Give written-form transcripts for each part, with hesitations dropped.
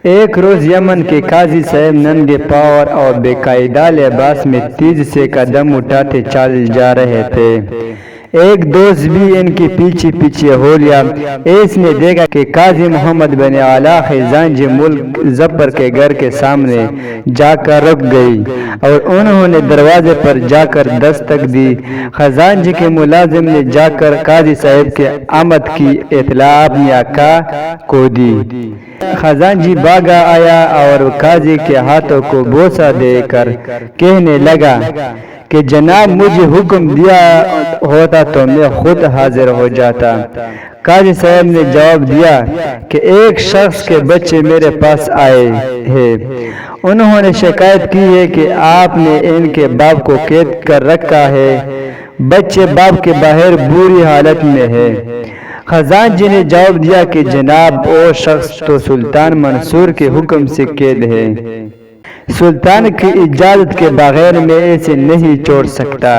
ایک روز یمن کے قاضی صاحب ننگے پاؤں اور بے قاعدہ لباس میں تیزی سے قدم اٹھاتے چل جا رہے تھے۔ ایک دوست بھی ان کے پیچھے پیچھے ہو لیا۔ اس نے دیکھا کہ قاضی محمد بن اعلیٰ خزانجی ملک ظفر کے گھر کے سامنے جا کر رک گئی اور انہوں نے دروازے پر جا کر دستک دی۔ خزانجی کے ملازم نے جا کر قاضی صاحب کے آمد کی اطلاع اپنے آقا کو دی۔ خزانجی بھاگا آیا اور قاضی کے ہاتھوں کو بوسہ دے کر کہنے لگا کہ جناب مجھے حکم دیا ہوتا تو میں خود حاضر ہو جاتا۔ قاضی صاحب نے جواب دیا کہ ایک شخص کے بچے میرے پاس آئے ہیں، انہوں نے شکایت کی ہے کہ آپ نے ان کے باپ کو قید کر رکھا ہے، بچے باپ کے باہر بری حالت میں ہے۔ خزانجی نے جواب دیا کہ جناب وہ شخص تو سلطان منصور کے حکم سے قید ہے، سلطان کی اجازت کے بغیر میں اسے نہیں چھوڑ سکتا۔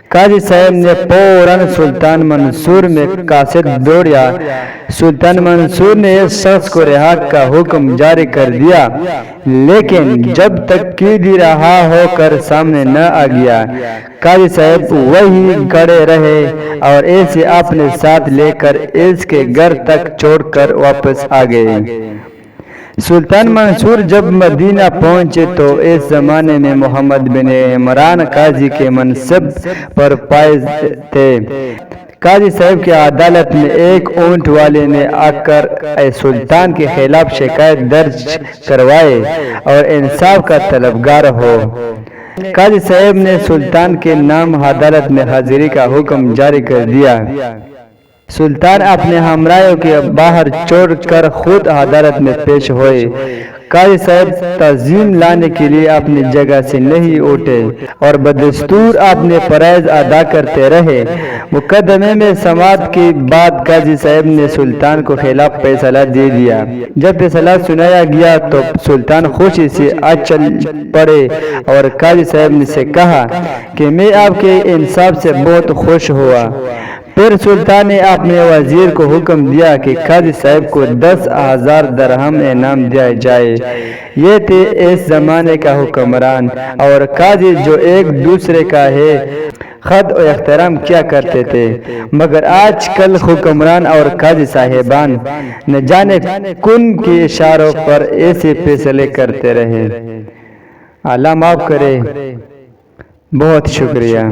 قاضی صاحب نے فوراً سلطان منصور میں قاصد دوڑیا۔ سلطان منصور نے اس شخص کو رہا کا حکم جاری کر دیا، لیکن جب تک قیدی رہا ہو کر سامنے نہ آ گیا، قاضی صاحب وہیں کھڑے رہے اور اسے اپنے ساتھ لے کر اس کے گھر تک چھوڑ کر واپس آ گئے۔ سلطان منصور جب مدینہ پہنچے تو اس زمانے میں محمد بن عمران قاضی کے منصب پر فائز تھے۔ قاضی صاحب کی عدالت میں ایک اونٹ والے نے آ کر سلطان کے خلاف شکایت درج کروائے اور انصاف کا طلبگار ہو۔ قاضی صاحب نے سلطان کے نام عدالت میں حاضری کا حکم جاری کر دیا۔ سلطان اپنے ہمراہیوں کے باہر چھوڑ کر خود عدالت میں پیش ہوئے۔ قاضی صاحب تعظیم لانے کے لیے اپنی جگہ سے نہیں اٹھے اور بدستور اپنے فرائض ادا کرتے رہے۔ مقدمے میں سماعت کے بعد قاضی صاحب نے سلطان کو خلاف فیصلہ دے دیا۔ جب فیصلہ سنایا گیا تو سلطان خوشی سے اچل پڑے اور قاضی صاحب نے سے کہا کہ میں آپ کے انصاف سے بہت خوش ہوا۔ پھر سلطان نے اپنے وزیر کو حکم دیا کہ قاضی صاحب کو 10,000 درہم انعام دیا جائے۔ یہ تھے اس زمانے کا حکمران اور قاضی جو ایک دوسرے کا ہے خد و احترام کیا کرتے تھے، مگر آج کل حکمران اور قاضی صاحبان نہ جانے کن کے اشاروں پر ایسے فیصلے کرتے رہے۔ اللہ معاف کرے۔ بہت شکریہ۔